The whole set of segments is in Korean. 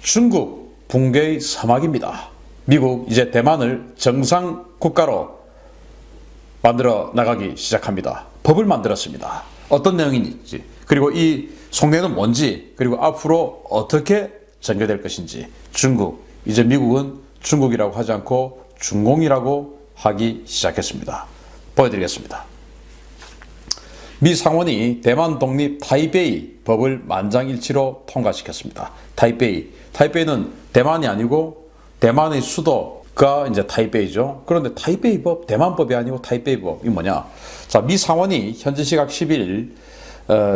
중국 붕괴의 서막입니다. 미국 이제 대만을 정상 국가로 만들어 나가기 시작합니다. 법을 만들었습니다. 어떤 내용인지, 그리고 이 속내는 뭔지, 그리고 앞으로 어떻게 전개될 것인지. 중국, 이제 미국은 중국이라고 하지 않고 중공이라고 하기 시작했습니다. 보여드리겠습니다. 미 상원이 대만 독립 타이베이 법을 만장일치로 통과시켰습니다. 타이베이는 대만이 아니고 대만의 수도가 이제 타이베이죠. 그런데 타이베이 법, 대만법이 아니고 타이베이 법이 뭐냐? 자, 미 상원이 현지 시각 11일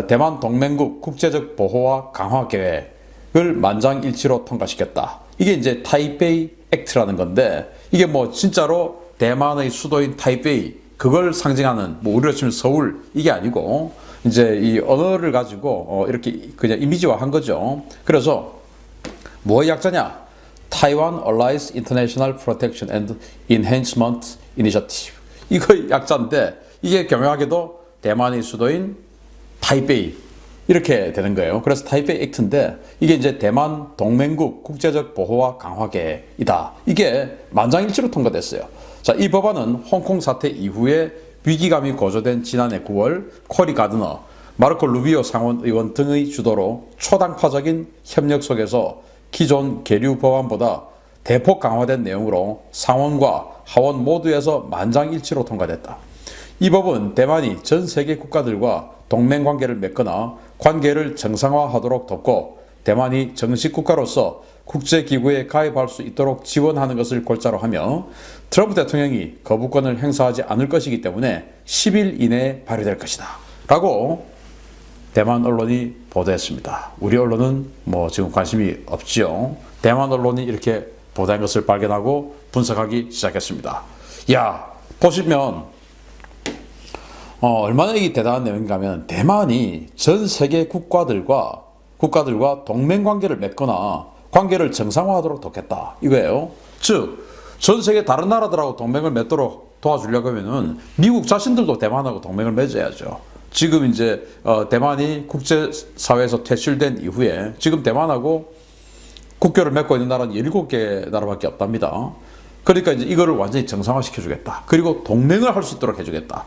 대만 동맹국 국제적 보호와 강화 계획을 만장일치로 통과시켰다. 이게 이제 타이베이 액트라는 건데, 이게 뭐 진짜로 대만의 수도인 타이베이, 그걸 상징하는, 뭐 우리로 치면 서울, 이게 아니고 이제 이 언어를 가지고 이렇게 그냥 이미지화 한 거죠. 그래서 뭐의 약자냐? Taiwan Allies International Protection and Enhancement Initiative. 이거 약자인데, 이게 교묘하게도 대만의 수도인 타이베이 이렇게 되는 거예요. 그래서 타이베이 액트인데, 이게 이제 대만 동맹국 국제적 보호와 강화 계획이다. 이게 만장일치로 통과됐어요. 자, 이 법안은 홍콩 사태 이후에 위기감이 고조된 지난해 9월 코리 가드너, 마르코 루비오 상원 의원 등의 주도로 초당파적인 협력 속에서 기존 계류 법안보다 대폭 강화된 내용으로 상원과 하원 모두에서 만장일치로 통과됐다. 이 법은 대만이 전 세계 국가들과 동맹 관계를 맺거나 관계를 정상화하도록 돕고 대만이 정식 국가로서 국제기구에 가입할 수 있도록 지원하는 것을 골자로 하며 트럼프 대통령이 거부권을 행사하지 않을 것이기 때문에 10일 이내에 발효될 것이다 라고 대만 언론이 보도했습니다. 우리 언론은 뭐 지금 관심이 없지요. 대만 언론이 이렇게 보도한 것을 발견하고 분석하기 시작했습니다. 야, 보시면 얼마나 이게 대단한 내용인가 하면, 대만이 전 세계 국가들과 동맹 관계를 맺거나 관계를 정상화하도록 돕겠다 이거예요. 즉, 전 세계 다른 나라들하고 동맹을 맺도록 도와주려고 하면은 미국 자신들도 대만하고 동맹을 맺어야죠. 지금 이제 대만이 국제사회에서 퇴출된 이후에 지금 대만하고 국교를 맺고 있는 나라는 17개 나라밖에 없답니다. 그러니까 이제 이거를 완전히 정상화시켜 주겠다. 그리고 동맹을 할 수 있도록 해주겠다.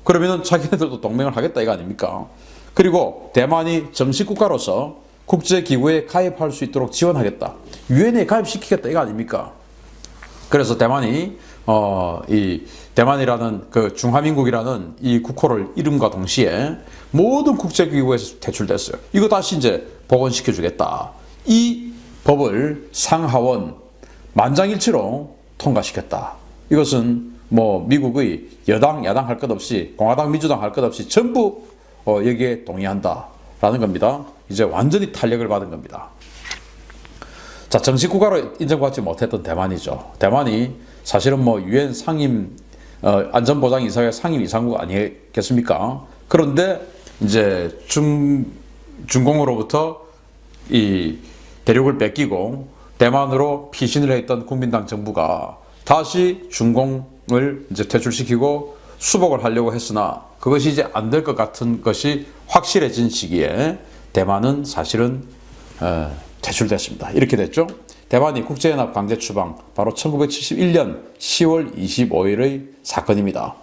그러면은 자기네들도 동맹을 하겠다 이거 아닙니까? 그리고 대만이 정식 국가로서 국제기구에 가입할 수 있도록 지원하겠다. 유엔에 가입시키겠다 이거 아닙니까? 그래서 대만이 이 대만이라는 그 중화민국이라는 이 국호를 이름과 동시에 모든 국제기구에서 퇴출됐어요. 이거 다시 이제 복원시켜 주겠다. 이 법을 상하원 만장일치로 통과시켰다. 이것은 뭐 미국의 여당, 야당 할 것 없이, 공화당, 민주당 할 것 없이 전부 여기에 동의한다라는 겁니다. 이제 완전히 탄력을 받은 겁니다. 자, 정식 국가로 인정받지 못했던 대만이죠. 대만이 사실은 뭐 유엔 상임 안전보장이사회 상임 이사국 아니겠습니까? 그런데 이제 중공으로부터 이 대륙을 뺏기고 대만으로 피신을 했던 국민당 정부가 다시 중공을 이제 퇴출시키고 수복을 하려고 했으나 그것이 이제 안 될 것 같은 것이 확실해진 시기에 대만은 사실은 퇴출됐습니다. 이렇게 됐죠. 대만이 국제연합 강제 추방, 바로 1971년 10월 25일의 사건입니다.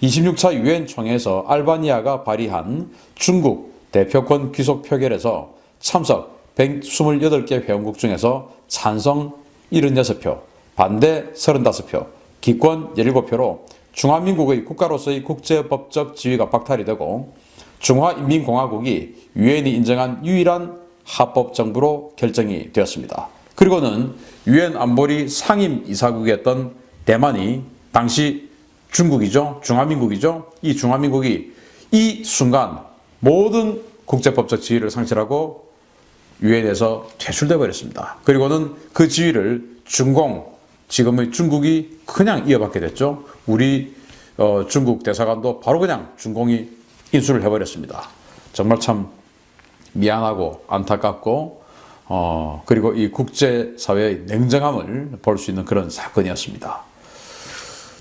26차 유엔 총회에서 알바니아가 발의한 중국 대표권 귀속 표결에서 참석 128개 회원국 중에서 찬성 76표, 반대 35표, 기권 17표로 중화민국의 국가로서의 국제법적 지위가 박탈이 되고 중화인민공화국이 유엔이 인정한 유일한 합법정부로 결정이 되었습니다. 그리고는 유엔 안보리 상임 이사국이었던 대만이 당시 중국이죠. 중화민국이죠. 이 중화민국이 이 순간 모든 국제법적 지위를 상실하고 유엔에서 퇴출돼 버렸습니다. 그리고는 그 지위를 중공, 지금의 중국이 그냥 이어받게 됐죠. 우리 중국 대사관도 바로 그냥 중공이 인수를 해버렸습니다. 정말 참 미안하고 안타깝고 그리고 이 국제사회의 냉정함을 볼 수 있는 그런 사건이었습니다.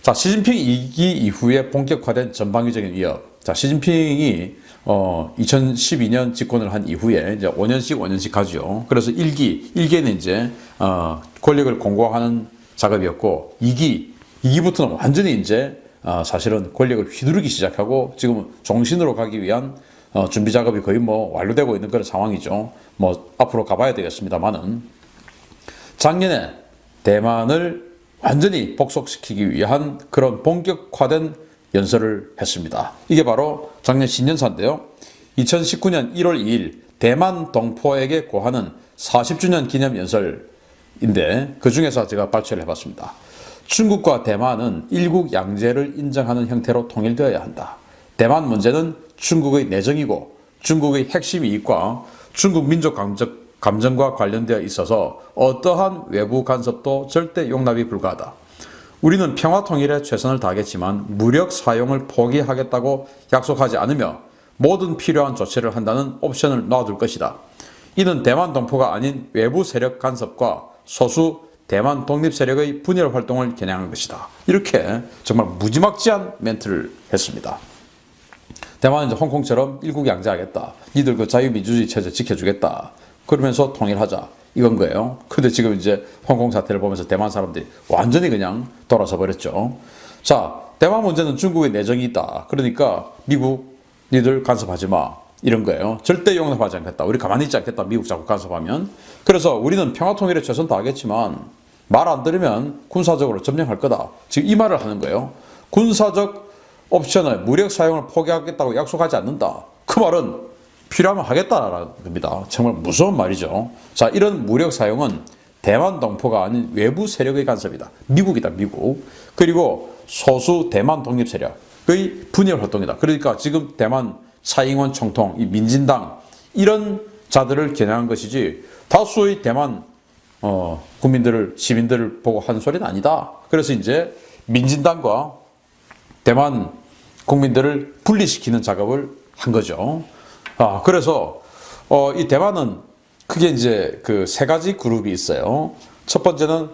자, 시진핑 2기 이후에 본격화된 전방위적인 위협, 자, 시진핑이 2012년 집권을 한 이후에 이제 5년씩 가죠. 그래서 1기는 이제 권력을 공고화하는 작업이었고 2기부터는 완전히 이제 사실은 권력을 휘두르기 시작하고 지금 종신으로 가기 위한 준비 작업이 거의 뭐 완료되고 있는 그런 상황이죠. 뭐 앞으로 가봐야 되겠습니다만은 작년에 대만을 완전히 복속시키기 위한 그런 본격화된 연설을 했습니다. 이게 바로 작년 신년사인데요. 2019년 1월 2일 대만 동포에게 고하는 40주년 기념 연설인데 그 중에서 제가 발췌를 해봤습니다. 중국과 대만은 일국 양제를 인정하는 형태로 통일되어야 한다. 대만 문제는 중국의 내정이고 중국의 핵심 이익과 중국 민족 감정과 관련되어 있어서 어떠한 외부 간섭도 절대 용납이 불가하다. 우리는 평화 통일에 최선을 다하겠지만 무력 사용을 포기하겠다고 약속하지 않으며 모든 필요한 조치를 한다는 옵션을 놔둘 것이다. 이는 대만 동포가 아닌 외부 세력 간섭과 소수 대만 독립 세력의 분열 활동을 겨냥한 것이다. 이렇게 정말 무지막지한 멘트를 했습니다. 대만은 이제 홍콩처럼 일국 양제하겠다. 니들 그 자유민주주의 체제 지켜주겠다. 그러면서 통일하자. 이건 거예요. 근데 지금 이제 홍콩 사태를 보면서 대만 사람들이 완전히 그냥 돌아서 버렸죠. 자, 대만 문제는 중국의 내정이 있다. 그러니까 미국 니들 간섭하지 마. 이런 거예요. 절대 용납하지 않겠다. 우리 가만히 있지 않겠다. 미국 자꾸 간섭하면. 그래서 우리는 평화 통일에 최선 다하겠지만 말 안 들으면 군사적으로 점령할 거다. 지금 이 말을 하는 거예요. 군사적 옵션을 무력 사용을 포기하겠다고 약속하지 않는다. 그 말은 필요하면 하겠다라는 겁니다. 정말 무서운 말이죠. 자, 이런 무력 사용은 대만 동포가 아닌 외부 세력의 간섭이다. 미국이다, 미국. 그리고 소수 대만 독립 세력의 분열 활동이다. 그러니까 지금 대만 차잉원 총통, 이 민진당 이런 자들을 겨냥한 것이지 다수의 대만 국민들을 시민들을 보고 하는 소리는 아니다. 그래서 이제 민진당과 대만 국민들을 분리시키는 작업을 한 거죠. 그래서 이 대만은 크게 이제 그 세 가지 그룹이 있어요. 첫 번째는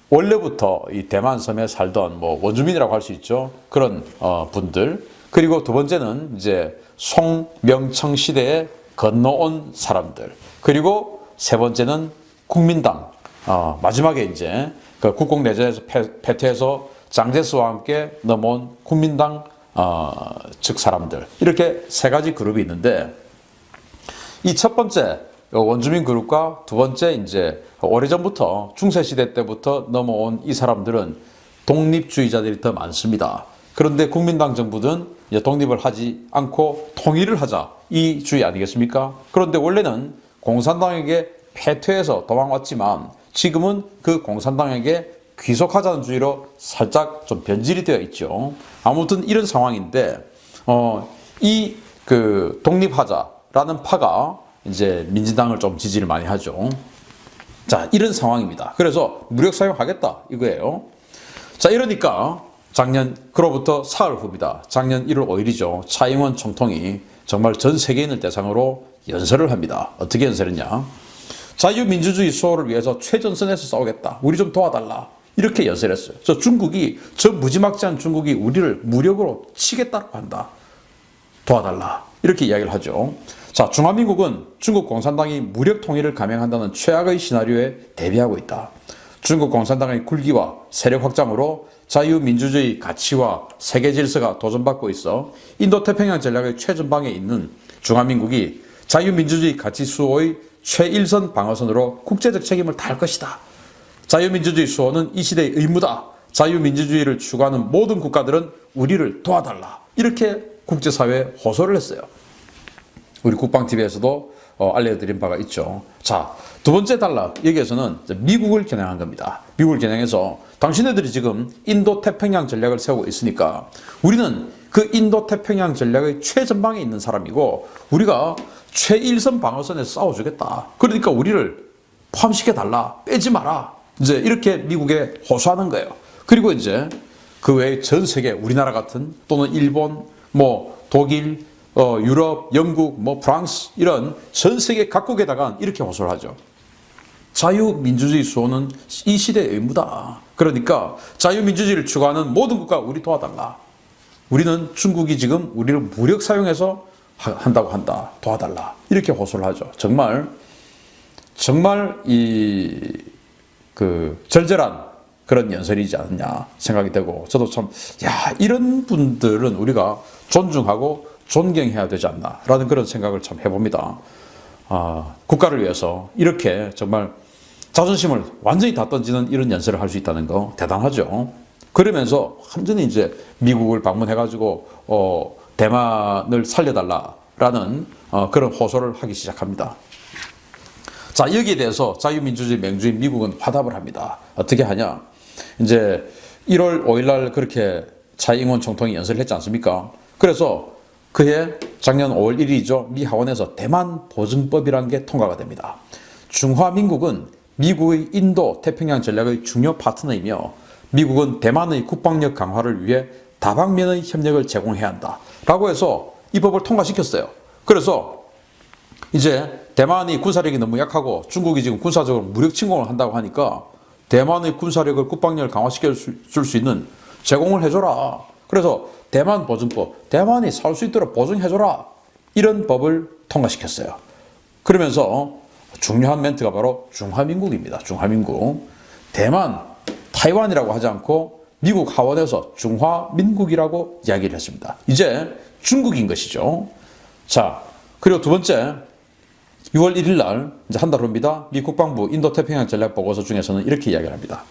원래부터 이 대만 섬에 살던 뭐 원주민이라고 할 수 있죠. 그런 분들. 그리고 두 번째는 이제 송명청 시대에 건너온 사람들. 그리고 세 번째는 국민당. 마지막에 이제 그 국공내전에서 패퇴해서 장제스와 함께 넘어온 국민당 즉 사람들. 이렇게 세 가지 그룹이 있는데 이 첫 번째 원주민 그룹과 두 번째 이제 오래전부터 중세시대 때부터 넘어온 이 사람들은 독립주의자들이 더 많습니다. 그런데 국민당 정부는 이제 독립을 하지 않고 통일을 하자 이 주의 아니겠습니까? 그런데 원래는 공산당에게 패퇴해서 도망왔지만 지금은 그 공산당에게 귀속하자는 주의로 살짝 좀 변질이 되어 있죠. 아무튼 이런 상황인데 이 그 독립하자라는 파가 이제 민진당을 좀 지지를 많이 하죠. 자, 이런 상황입니다. 그래서 무력 사용하겠다 이거예요. 자, 이러니까 그로부터 사흘 후입니다. 작년 1월 5일이죠. 차잉원 총통이 정말 전 세계인을 대상으로 연설을 합니다. 어떻게 연설했냐? 자유민주주의 수호를 위해서 최전선에서 싸우겠다. 우리 좀 도와달라. 이렇게 연설했어요. 저 무지막지한 중국이 우리를 무력으로 치겠다고 한다. 도와달라. 이렇게 이야기를 하죠. 자, 중화민국은 중국 공산당이 무력 통일을 감행한다는 최악의 시나리오에 대비하고 있다. 중국 공산당의 굴기와 세력 확장으로 자유민주주의 가치와 세계 질서가 도전받고 있어 인도태평양 전략의 최전방에 있는 중화민국이 자유민주주의 가치 수호의 최일선 방어선으로 국제적 책임을 다할 것이다. 자유민주주의 수호는 이 시대의 의무다. 자유민주주의를 추구하는 모든 국가들은 우리를 도와달라. 이렇게 국제사회에 호소를 했어요. 우리 국방TV에서도 알려드린 바가 있죠. 자, 두 번째 단락 여기에서는 미국을 겨냥한 겁니다. 미국을 겨냥해서 당신네들이 지금 인도태평양 전략을 세우고 있으니까 우리는 그 인도태평양 전략의 최전방에 있는 사람이고 우리가 최일선 방어선에서 싸워주겠다. 그러니까 우리를 포함시켜달라. 빼지 마라. 이제 이렇게 미국에 호소하는 거예요. 그리고 이제 그 외에 전 세계 우리나라 같은 또는 일본, 뭐 독일, 유럽, 영국, 뭐 프랑스 이런 전 세계 각국에다가 이렇게 호소를 하죠. 자유민주주의 수호는 이 시대의 의무다. 그러니까 자유민주주의를 추구하는 모든 국가 우리 도와달라. 우리는 중국이 지금 우리를 무력 사용해서 한다고 한다. 도와달라. 이렇게 호소를 하죠. 정말 절절한 그런 연설이지 않느냐 생각이 되고, 저도 참, 이런 분들은 우리가 존중하고 존경해야 되지 않나라는 그런 생각을 참 해봅니다. 국가를 위해서 이렇게 정말 자존심을 완전히 다 던지는 이런 연설을 할 수 있다는 거 대단하죠. 그러면서 완전히 이제 미국을 방문해가지고 대만을 살려달라라는 그런 호소를 하기 시작합니다. 자, 여기에 대해서 자유민주주의 맹주인 미국은 화답을 합니다. 어떻게 하냐? 이제 1월 5일 날 그렇게蔡英원 총통이 연설을 했지 않습니까? 그래서 그해 작년 5월 1일이죠. 미 하원에서 대만 보증법이라는 게 통과가 됩니다. 중화민국은 미국의 인도 태평양 전략의 중요 파트너이며 미국은 대만의 국방력 강화를 위해 다방면의 협력을 제공해야 한다 라고 해서 이 법을 통과시켰어요. 그래서 이제 대만이 군사력이 너무 약하고 중국이 지금 군사적으로 무력 침공을 한다고 하니까 대만의 군사력을 국방력을 강화시켜 줄 수 있는 제공을 해줘라. 그래서 대만 보증법, 대만이 살 수 있도록 보증해줘라. 이런 법을 통과시켰어요. 그러면서 중요한 멘트가 바로 중화민국입니다. 중화민국. 대만, 타이완이라고 하지 않고 미국 하원에서 중화민국이라고 이야기를 했습니다. 이제 중국인 것이죠. 자, 그리고 두 번째, 6월 1일 날, 이제 한 달 후입니다. 미 국방부 인도태평양 전략 보고서 중에서는 이렇게 이야기를 합니다.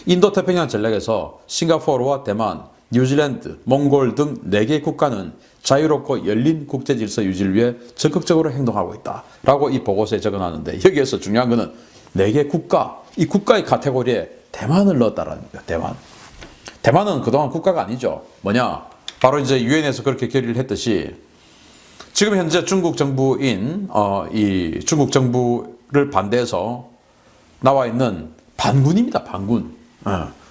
인도태평양 전략에서 싱가포르와 대만, 뉴질랜드, 몽골 등 4개 국가는 자유롭고 열린 국제질서 유지를 위해 적극적으로 행동하고 있다 라고 이 보고서에 적어놨는데, 여기에서 중요한 것은 4개 국가, 이 국가의 카테고리에 대만을 넣었다라는 거예요. 대만은 그동안 국가가 아니죠. 뭐냐? 바로 이제 유엔에서 그렇게 결의를 했듯이 지금 현재 중국 정부인 이 중국 정부를 반대해서 나와 있는 반군입니다. 반군.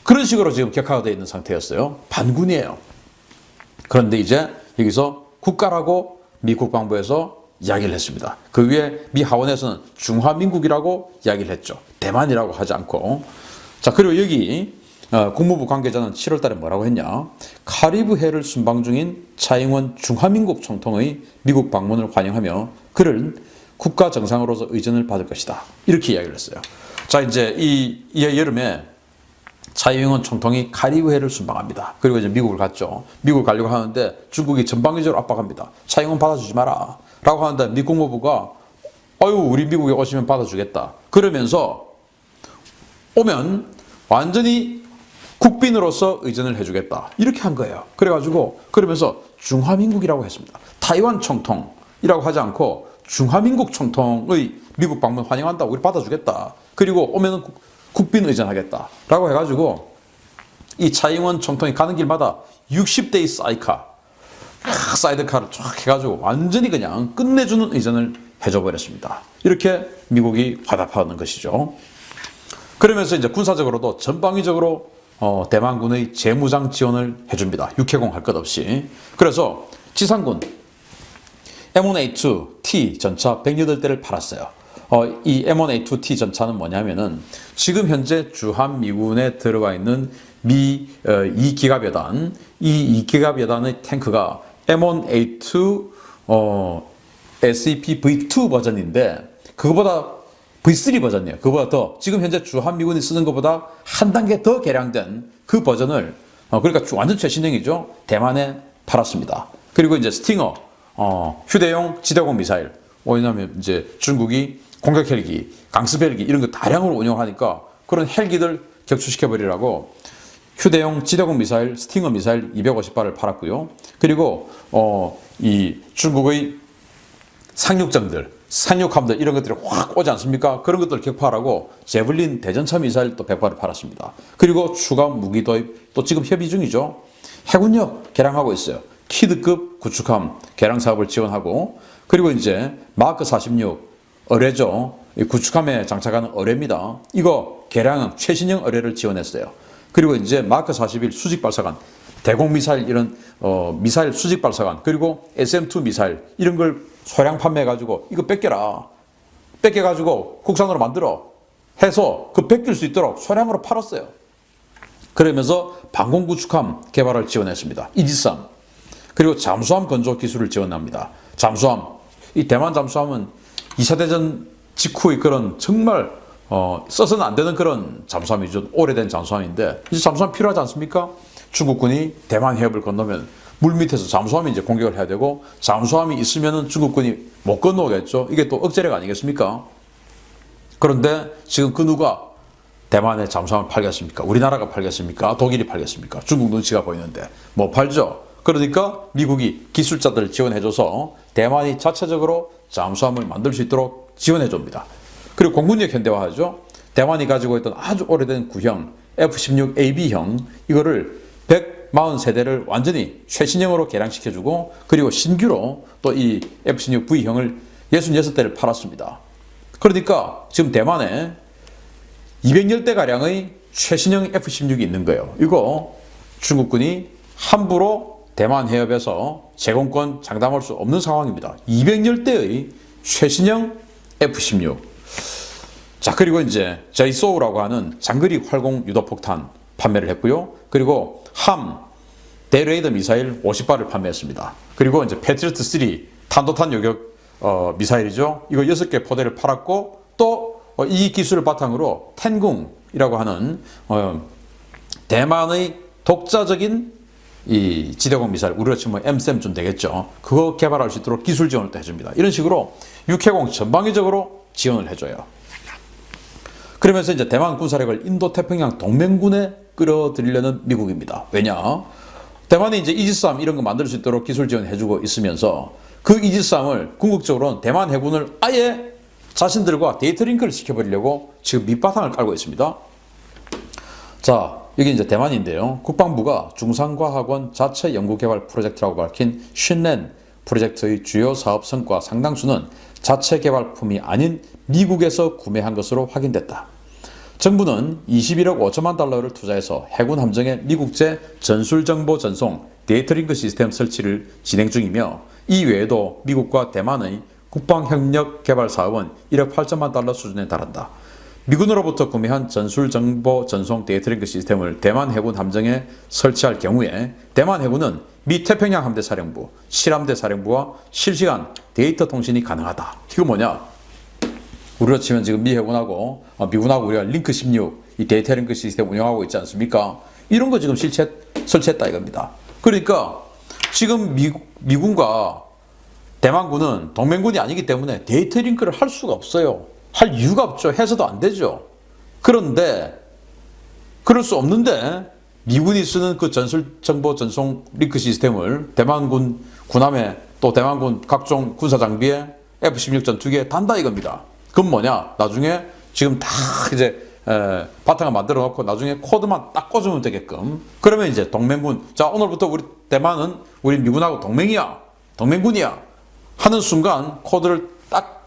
그런 식으로 지금 격화가 되어 있는 상태였어요. 반군이에요. 그런데 이제 여기서 국가라고 미 국방부에서 이야기를 했습니다. 그 위에 미 하원에서는 중화민국이라고 이야기를 했죠. 대만이라고 하지 않고. 자, 그리고 여기 국무부 관계자는 7월 달에 뭐라고 했냐? 카리브해를 순방 중인蔡英원 중화민국 총통의 미국 방문을 환영하며 그를 국가 정상으로서 의전을 받을 것이다. 이렇게 이야기를 했어요. 자, 이제 이 여름에蔡英원 총통이 카리브해를 순방합니다. 그리고 이제 미국을 갔죠. 미국을 가려고 하는데 중국이 전방위적으로 압박합니다.蔡英원 받아주지 마라. 라고 하는데 미 국무부가 우리 미국에 오시면 받아주겠다. 그러면서 오면 완전히 국빈으로서 의전을 해주겠다. 이렇게 한 거예요. 그래가지고 그러면서 중화민국이라고 했습니다. 타이완 총통이라고 하지 않고 중화민국 총통의 미국 방문 환영한다. 우리 받아주겠다. 그리고 오면은 국빈 의전하겠다. 라고 해가지고 이蔡英원 총통이 가는 길마다 60대의 사이드카를 쫙 해가지고 완전히 그냥 끝내주는 의전을 해줘 버렸습니다. 이렇게 미국이 화답하는 것이죠. 그러면서 이제 군사적으로도 전방위적으로 대만군의 재무장 지원을 해줍니다. 육해공 할 것 없이. 그래서 지상군 M1A2T 전차 108대를 팔았어요. 이 M1A2T 전차는 뭐냐면은 지금 현재 주한미군에 들어가 있는 미 2기갑여단, 이 2기갑여단의 탱크가 M1A2 SEP V2 버전인데 그거보다 V3 버전이에요. 그거보다 더 지금 현재 주한미군이 쓰는 것보다 한 단계 더 개량된 그 버전을 그러니까 완전 최신형이죠. 대만에 팔았습니다. 그리고 이제 스팅어 휴대용 지대공 미사일. 왜냐하면 이제 중국이 공격 헬기, 강습 헬기 이런 거 다량으로 운영하니까 그런 헬기들 격추시켜 버리라고 휴대용 지대공 미사일, 스팅어 미사일 250발을 팔았고요. 그리고 이 중국의 상륙함들 이런 것들이 확 오지 않습니까? 그런 것들 격파하라고 제블린 대전차 미사일 또 100발을 팔았습니다. 그리고 추가 무기 도입 또 지금 협의 중이죠. 해군력 개량하고 있어요. 키드급 구축함 개량 사업을 지원하고 그리고 이제 마크 46 어뢰죠. 구축함에 장착하는 어뢰입니다. 이거 개량은 최신형 어뢰를 지원했어요. 그리고 이제 마크 41 수직 발사관 대공 미사일 이런 미사일 수직 발사관 그리고 SM2 미사일 이런 걸 소량 판매해가지고 이거 뺏겨가지고 국산으로 만들어 해서 그 뺏길 수 있도록 소량으로 팔았어요. 그러면서 방공 구축함 개발을 지원했습니다. 이지삼. 그리고 잠수함 건조 기술을 지원합니다. 잠수함. 이 대만 잠수함은 2차 대전 직후의 그런 정말 써서는 안 되는 그런 잠수함이죠. 오래된 잠수함인데 이제 잠수함 필요하지 않습니까? 중국군이 대만 해협을 건너면 물 밑에서 잠수함이 이제 공격을 해야 되고 잠수함이 있으면은 중국군이 못 건너오겠죠. 이게 또 억제력 아니겠습니까? 그런데 지금 그 누가 대만에 잠수함을 팔겠습니까? 우리나라가 팔겠습니까? 독일이 팔겠습니까? 중국 눈치가 보이는데 못 팔죠. 그러니까 미국이 기술자들을 지원해줘서 대만이 자체적으로 잠수함을 만들 수 있도록 지원해줍니다. 그리고 공군력 현대화하죠. 대만이 가지고 있던 아주 오래된 구형 F-16AB형 이거를 140세대를 완전히 최신형으로 개량시켜주고 그리고 신규로 또 이 F-16V형을 66대를 팔았습니다. 그러니까 지금 대만에 210대가량의 최신형 F-16이 있는 거예요. 이거 중국군이 함부로 대만 해협에서 제공권 장담할 수 없는 상황입니다. 210대의 최신형 F-16. 자, 그리고 이제 제이소우라고 하는 장거리 활공 유도폭탄 판매를 했고요. 그리고 함 대레이더 미사일 50발을 판매했습니다. 그리고 이제 패트리어트 3 탄도탄 요격 미사일이죠. 이거 6개 포대를 팔았고 또 이 기술을 바탕으로 텐궁이라고 하는 대만의 독자적인 이 지대공 미사일, 우리가 치면 MSAM쯤 되겠죠. 그거 개발할 수 있도록 기술 지원을 또 해줍니다. 이런 식으로 육해공 전방위적으로 지원을 해줘요. 그러면서 이제 대만 군사력을 인도태평양 동맹군에 끌어들이려는 미국입니다. 왜냐? 대만이 이제 이지스함 이런 거 만들 수 있도록 기술 지원해주고 있으면서 그 이지스함을 궁극적으로는 대만 해군을 아예 자신들과 데이터 링크를 시켜버리려고 지금 밑바탕을 깔고 있습니다. 자, 여기 이제 대만인데요. 국방부가 중산과학원 자체 연구개발 프로젝트라고 밝힌 쉰렌 프로젝트의 주요 사업 성과 상당수는 자체 개발품이 아닌 미국에서 구매한 것으로 확인됐다. 정부는 21억 5천만 달러를 투자해서 해군 함정의 미국제 전술정보 전송 데이터링크 시스템 설치를 진행 중이며 이 외에도 미국과 대만의 국방협력 개발 사업은 1억 8천만 달러 수준에 달한다. 미군으로부터 구매한 전술정보 전송 데이터링크 시스템을 대만 해군 함정에 설치할 경우에 대만 해군은 미 태평양 함대 사령부, 실함대 사령부와 실시간 데이터 통신이 가능하다. 이거 뭐냐? 우리로 치면 지금 미 해군하고 미군하고 우리가 링크 16, 이 데이터 링크 시스템 운영하고 있지 않습니까? 이런 거 지금 설치했다 이겁니다. 그러니까 지금 미군과 대만군은 동맹군이 아니기 때문에 데이터 링크를 할 수가 없어요. 할 이유가 없죠. 해서도 안 되죠. 그런데 그럴 수 없는데 미군이 쓰는 그 전술정보 전송 링크 시스템을 대만군 군함에 또 대만군 각종 군사 장비에 F-16 전투기에 단다 이겁니다. 그건 뭐냐? 나중에 지금 다 이제 바탕을 만들어 놓고 나중에 코드만 딱 꽂으면 되게끔. 그러면 이제 동맹군, 자 오늘부터 우리 대만은 우리 미군하고 동맹이야, 동맹군이야 하는 순간 코드를 딱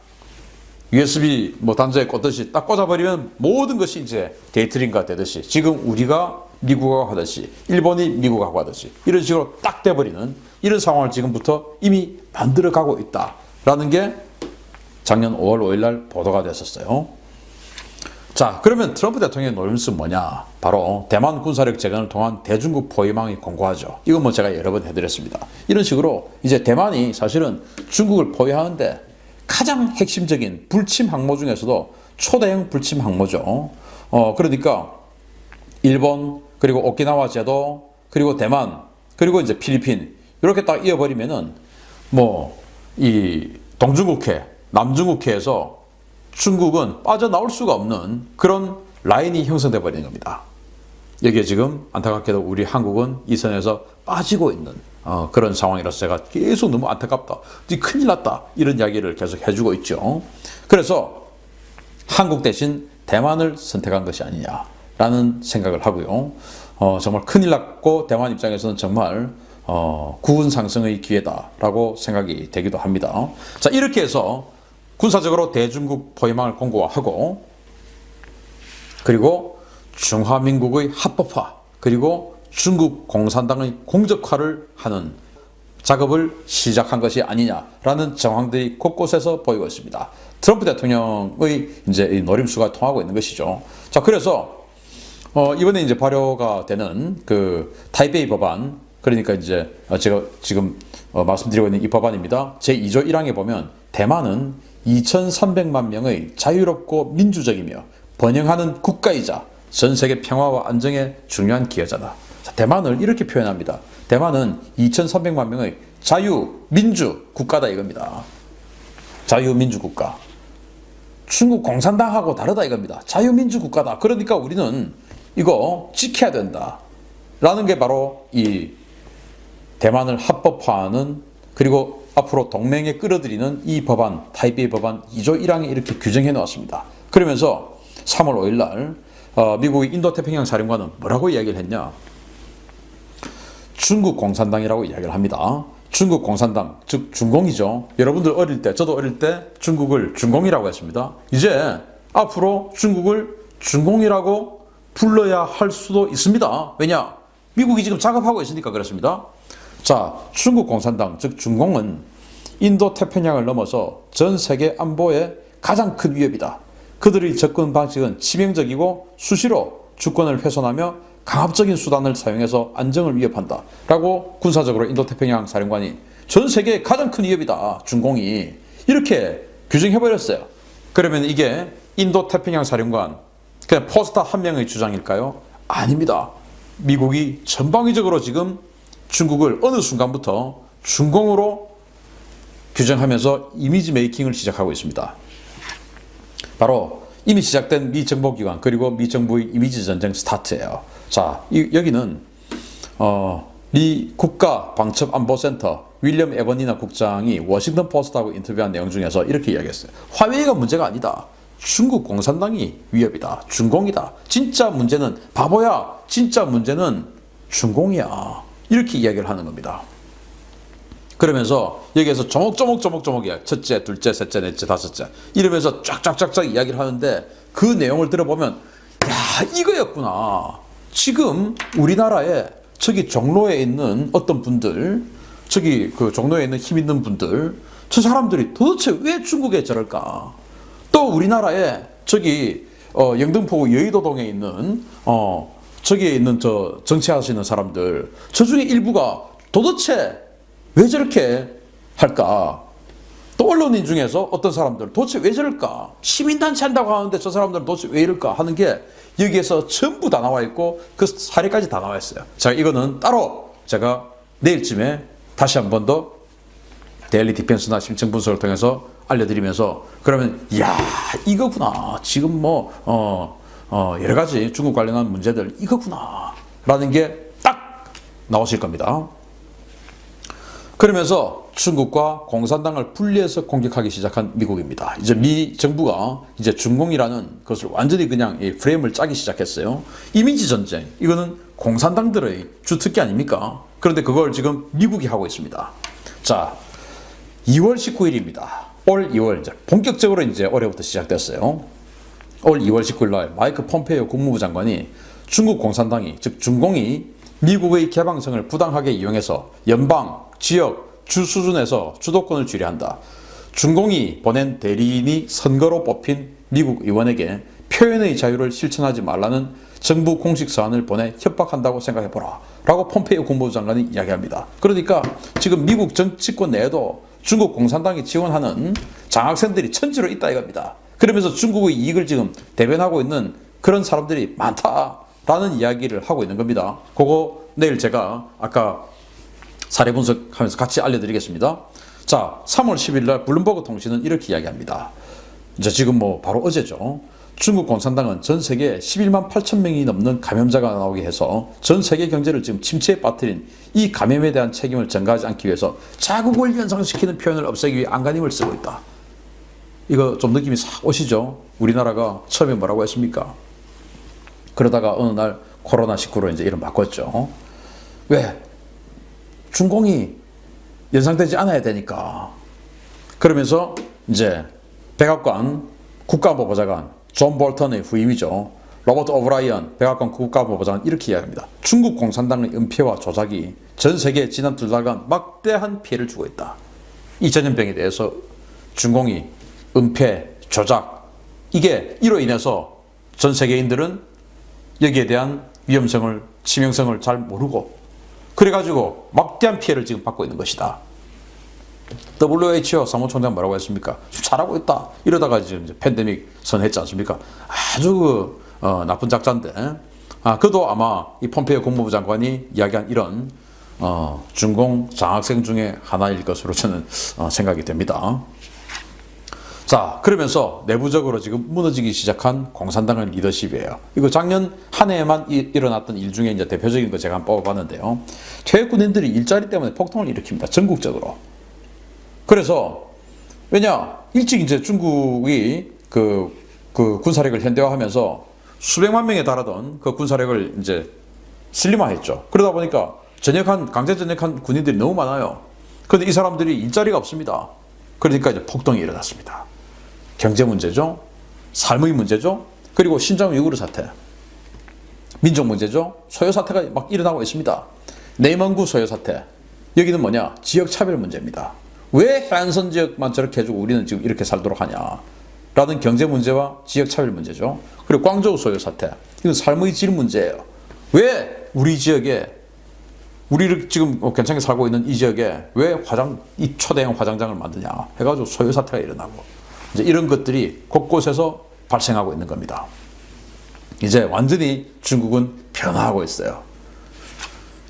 USB 단자에 꽂듯이 딱 꽂아버리면 모든 것이 이제 데이터링크가 되듯이 지금 우리가 미국하고 하듯이 일본이 미국하고 하듯이 이런 식으로 딱 돼버리는 이런 상황을 지금부터 이미 만들어가고 있다라는 게 작년 5월 5일 날 보도가 됐었어요. 자, 그러면 트럼프 대통령의 노림수는 뭐냐? 바로 대만 군사력 재건을 통한 대중국 포위망이 공고하죠. 이건 뭐 제가 여러 번 해드렸습니다. 이런 식으로 이제 대만이 사실은 중국을 포위하는데 가장 핵심적인 불침 항모 중에서도 초대형 불침 항모죠. 그러니까 일본 그리고 오키나와 제도 그리고 대만 그리고 이제 필리핀 이렇게 딱 이어버리면은 이 동중국해 남중국해에서 중국은 빠져나올 수가 없는 그런 라인이 형성돼 버리는 겁니다. 여기에 지금 안타깝게도 우리 한국은 이 선에서 빠지고 있는 그런 상황이라서 제가 계속 너무 안타깝다, 큰일 났다 이런 이야기를 계속 해주고 있죠. 그래서 한국 대신 대만을 선택한 것이 아니냐라는 생각을 하고요. 정말 큰일 났고 대만 입장에서는 정말 구분 상승의 기회다라고 생각이 되기도 합니다. 자, 이렇게 해서 군사적으로 대중국 포위망을 공고화하고 그리고 중화민국의 합법화 그리고 중국 공산당의 공적화를 하는 작업을 시작한 것이 아니냐라는 정황들이 곳곳에서 보이고 있습니다. 트럼프 대통령의 이제 이 노림수가 통하고 있는 것이죠. 자, 그래서 이번에 이제 발효가 되는 그 타이베이 법안, 그러니까 이제 제가 지금 말씀드리고 있는 이 법안입니다. 제2조 1항에 보면 대만은 2,300만 명의 자유롭고 민주적이며 번영하는 국가이자 전 세계 평화와 안정에 중요한 기여자다. 자, 대만을 이렇게 표현합니다. 대만은 2,300만 명의 자유민주 국가다 이겁니다. 자유민주 국가. 중국 공산당하고 다르다 이겁니다. 자유민주 국가다. 그러니까 우리는 이거 지켜야 된다. 라는 게 바로 이 대만을 합법화하는, 그리고 앞으로 동맹에 끌어들이는 이 법안, 타이베이 법안 2조 1항에 이렇게 규정해 놓았습니다. 그러면서 3월 5일 날 미국의 인도태평양 사령관은 뭐라고 이야기를 했냐? 중국 공산당이라고 이야기를 합니다. 중국 공산당, 즉 중공이죠. 여러분들 어릴 때, 저도 어릴 때 중국을 중공이라고 했습니다. 이제 앞으로 중국을 중공이라고 불러야 할 수도 있습니다. 왜냐? 미국이 지금 작업하고 있으니까 그렇습니다. 자, 중국 공산당, 즉 중공은 인도 태평양을 넘어서 전 세계 안보에 가장 큰 위협이다. 그들의 접근 방식은 치명적이고 수시로 주권을 훼손하며 강압적인 수단을 사용해서 안정을 위협한다. 라고 군사적으로 인도 태평양 사령관이 전 세계의 가장 큰 위협이다. 중공이. 이렇게 규정해버렸어요. 그러면 이게 인도 태평양 사령관, 그냥 포스터 한 명의 주장일까요? 아닙니다. 미국이 전방위적으로 지금 중국을 어느 순간부터 중공으로 규정하면서 이미지 메이킹을 시작하고 있습니다. 바로 이미 시작된 미 정보기관 그리고 미 정부의 이미지 전쟁 스타트예요. 자, 여기는 미 국가방첩안보센터 윌리엄 에버니나 국장이 워싱턴 포스트하고 인터뷰한 내용 중에서 이렇게 이야기했어요. 화웨이가 문제가 아니다. 중국 공산당이 위협이다. 중공이다. 진짜 문제는 바보야. 진짜 문제는 중공이야. 이렇게 이야기를 하는 겁니다. 그러면서 여기에서 조목조목이야. 첫째, 둘째, 셋째, 넷째, 다섯째. 이러면서 쫙쫙쫙쫙 이야기를 하는데 그 내용을 들어보면 야, 이거였구나. 지금 우리나라에 저기 종로에 있는 어떤 분들, 저기 그 종로에 있는 힘 있는 분들, 저 사람들이 도대체 왜 중국에 저럴까? 또 우리나라에 저기 영등포구 여의도동에 있는 저기에 있는 저 정치하시는 사람들, 저 중에 일부가 도대체 왜 저렇게 할까? 또 언론인 중에서 어떤 사람들 도대체 왜 저럴까? 시민단체 한다고 하는데 저 사람들은 도대체 왜 이럴까? 하는 게 여기에서 전부 다 나와 있고 그 사례까지 다 나와 있어요. 자, 이거는 따로 제가 내일쯤에 다시 한 번 더 데일리 디펜스나 심층 분석을 통해서 알려드리면서 그러면 야, 이거구나. 지금 뭐 여러 가지 중국 관련한 문제들 이거구나 라는 게 딱 나오실 겁니다. 그러면서 중국과 공산당을 분리해서 공격하기 시작한 미국입니다. 이제 미 정부가 이제 중공이라는 것을 완전히 그냥 이 프레임을 짜기 시작했어요. 이미지 전쟁, 이거는 공산당들의 주특기 아닙니까? 그런데 그걸 지금 미국이 하고 있습니다. 자, 2월 19일입니다. 올 2월 이제 본격적으로 이제 올해부터 시작됐어요. 올 2월 19일 날 마이크 폼페이오 국무부 장관이 중국 공산당이, 즉 중공이 미국의 개방성을 부당하게 이용해서 연방, 지역, 주 수준에서 주도권을 쥐려한다. 중공이 보낸 대리인이 선거로 뽑힌 미국 의원에게 표현의 자유를 실천하지 말라는 정부 공식 서한을 보내 협박한다고 생각해보라. 라고 폼페이오 국무부 장관이 이야기합니다. 그러니까 지금 미국 정치권 내에도 중국 공산당이 지원하는 장학생들이 천지로 있다 이겁니다. 그러면서 중국의 이익을 지금 대변하고 있는 그런 사람들이 많다라는 이야기를 하고 있는 겁니다. 그거 내일 제가 아까 사례 분석하면서 같이 알려드리겠습니다. 자, 3월 10일 날 블룸버그 통신은 이렇게 이야기합니다. 이제 지금 뭐 바로 어제죠. 중국 공산당은 전 세계에 11만 8천 명이 넘는 감염자가 나오게 해서 전 세계 경제를 지금 침체에 빠뜨린 이 감염에 대한 책임을 전가하지 않기 위해서 자국을 연상시키는 표현을 없애기 위해 안간힘을 쓰고 있다. 이거 좀 느낌이 싹 오시죠? 우리나라가 처음에 뭐라고 했습니까? 그러다가 어느 날 코로나19로 이제 이름 바꿨죠. 왜? 중공이 연상되지 않아야 되니까. 그러면서 이제 백악관 국가안보보좌관 존 볼턴의 후임이죠. 로버트 오브라이언 백악관 국가안보보좌관 이렇게 이야기합니다. 중국 공산당의 은폐와 조작이 전 세계에 지난 2달간 막대한 피해를 주고 있다. 이 전염병에 대해서 중공이 은폐, 조작, 이게 이로 인해서 전 세계인들은 여기에 대한 위험성을, 치명성을 잘 모르고 그래가지고 막대한 피해를 지금 받고 있는 것이다. WHO 사무총장 뭐라고 했습니까? 잘하고 있다. 이러다가 지금 이제 팬데믹 선언했지 않습니까? 아주 나쁜 작자인데, 그도 아마 이 폼페이오 국무부 장관이 이야기한 이런 중공 장학생 중에 하나일 것으로 저는 생각이 됩니다. 자, 그러면서 내부적으로 지금 무너지기 시작한 공산당의 리더십이에요. 이거 작년 한 해에만 일어났던 일 중에 이제 대표적인 거 제가 한번 뽑아봤는데요. 퇴役군인들이 일자리 때문에 폭동을 일으킵니다. 전국적으로. 그래서 왜냐, 일찍 이제 중국이 그 군사력을 현대화하면서 수백만 명에 달하던 그 군사력을 이제 슬림화했죠. 그러다 보니까 강제 전역한 군인들이 너무 많아요. 그런데 이 사람들이 일자리가 없습니다. 그러니까 이제 폭동이 일어났습니다. 경제 문제죠. 삶의 문제죠. 그리고 신장 위구르 사태. 민족 문제죠. 소요 사태가 막 일어나고 있습니다. 내먼구 소요 사태. 여기는 뭐냐? 지역 차별 문제입니다. 왜 해안선 지역만 저렇게 해주고 우리는 지금 이렇게 살도록 하냐? 라는 경제 문제와 지역 차별 문제죠. 그리고 광저우 소요 사태. 이건 삶의 질 문제예요. 왜 우리 지역에, 우리를 지금 괜찮게 살고 있는 이 지역에 왜 이 초대형 화장장을 만드냐 해가지고 소요 사태가 일어나고, 이제 이런 것들이 곳곳에서 발생하고 있는 겁니다. 이제 완전히 중국은 변화하고 있어요.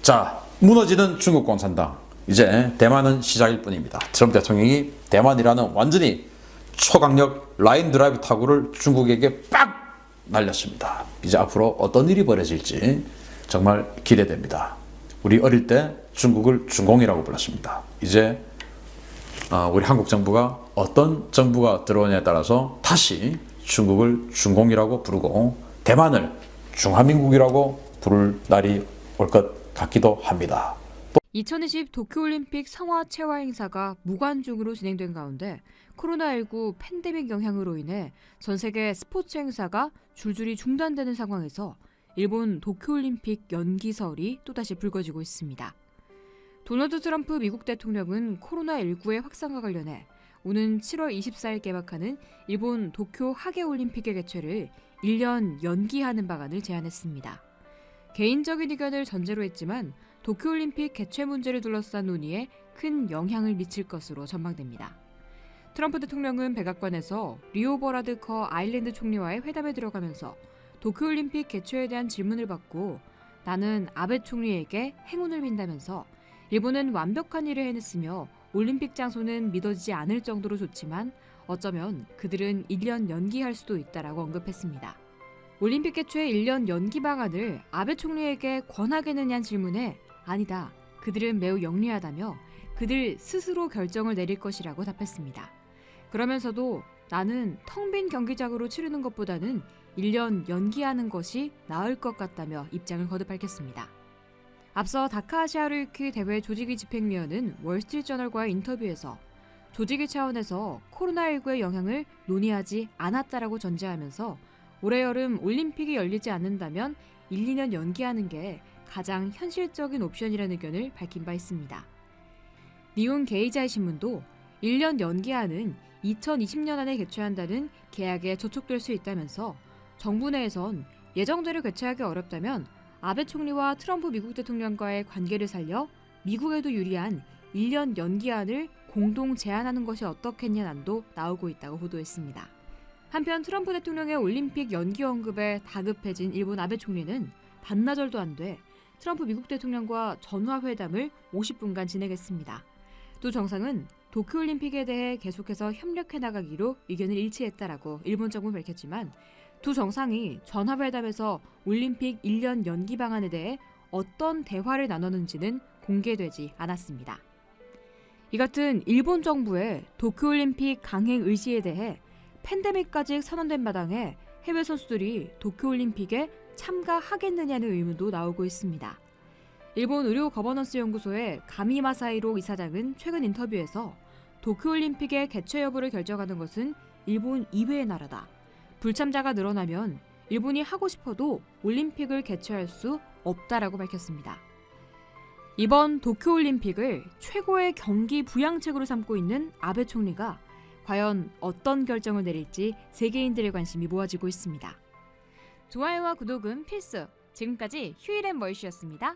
자, 무너지는 중국 공산당. 이제 대만은 시작일 뿐입니다. 트럼프 대통령이 대만이라는 완전히 초강력 라인 드라이브 타구를 중국에게 빡 날렸습니다. 이제 앞으로 어떤 일이 벌어질지 정말 기대됩니다. 우리 어릴 때 중국을 중공이라고 불렀습니다. 이제 우리 한국 정부가 어떤 정부가 들어오냐에 따라서 다시 중국을 중공이라고 부르고 대만을 중화민국이라고 부를 날이 올 것 같기도 합니다. 2020 도쿄올림픽 성화 체화 행사가 무관중으로 진행된 가운데 코로나19 팬데믹 영향으로 인해 전 세계 스포츠 행사가 줄줄이 중단되는 상황에서 일본 도쿄올림픽 연기설이 또다시 불거지고 있습니다. 도널드 트럼프 미국 대통령은 코로나19의 확산과 관련해 오는 7월 24일 개막하는 일본 도쿄 하계올림픽의 개최를 1년 연기하는 방안을 제안했습니다. 개인적인 의견을 전제로 했지만 도쿄올림픽 개최 문제를 둘러싼 논의에 큰 영향을 미칠 것으로 전망됩니다. 트럼프 대통령은 백악관에서 리오 버라드 커 아일랜드 총리와의 회담에 들어가면서 도쿄올림픽 개최에 대한 질문을 받고 나는 아베 총리에게 행운을 빈다면서 일본은 완벽한 일을 해냈으며 올림픽 장소는 믿어지지 않을 정도로 좋지만 어쩌면 그들은 1년 연기할 수도 있다라고 언급했습니다. 올림픽 개최 1년 연기 방안을 아베 총리에게 권하겠느냐는 질문에 아니다. 그들은 매우 영리하다며 그들 스스로 결정을 내릴 것이라고 답했습니다. 그러면서도 나는 텅 빈 경기장으로 치르는 것보다는 1년 연기하는 것이 나을 것 같다며 입장을 거듭 밝혔습니다. 앞서 다카하시아루유키 대회 조직위 집행위원은 월스트리트저널과의 인터뷰에서 조직위 차원에서 코로나19의 영향을 논의하지 않았다라고 전제하면서 올해 여름 올림픽이 열리지 않는다면 1, 2년 연기하는 게 가장 현실적인 옵션이라는 의견을 밝힌 바 있습니다. 니혼 게이자이 신문도 1년 연기하는 2020년 안에 개최한다는 계약에 저촉될 수 있다면서 정부 내에선 예정대로 개최하기 어렵다면 아베 총리와 트럼프 미국 대통령과의 관계를 살려 미국에도 유리한 1년 연기안을 공동 제안하는 것이 어떻겠냐는 안도 나오고 있다고 보도했습니다. 한편 트럼프 대통령의 올림픽 연기 언급에 다급해진 일본 아베 총리는 반나절도 안 돼 트럼프 미국 대통령과 전화회담을 50분간 진행했습니다. 두 정상은 도쿄올림픽에 대해 계속해서 협력해 나가기로 의견을 일치했다라고 일본 정부는 밝혔지만 두 정상이 전화회담에서 올림픽 1년 연기 방안에 대해 어떤 대화를 나눴는지는 공개되지 않았습니다. 이 같은 일본 정부의 도쿄올림픽 강행 의지에 대해 팬데믹까지 선언된 마당에 해외 선수들이 도쿄올림픽에 참가하겠느냐는 의문도 나오고 있습니다. 일본 의료 거버넌스 연구소의 가미마사히로 이사장은 최근 인터뷰에서 도쿄올림픽의 개최 여부를 결정하는 것은 일본 이외의 나라다. 불참자가 늘어나면 일본이 하고 싶어도 올림픽을 개최할 수 없다라고 밝혔습니다. 이번 도쿄올림픽을 최고의 경기 부양책으로 삼고 있는 아베 총리가 과연 어떤 결정을 내릴지 세계인들의 관심이 모아지고 있습니다. 좋아요와 구독은 필수. 지금까지 휴일앤 멀슈였습니다.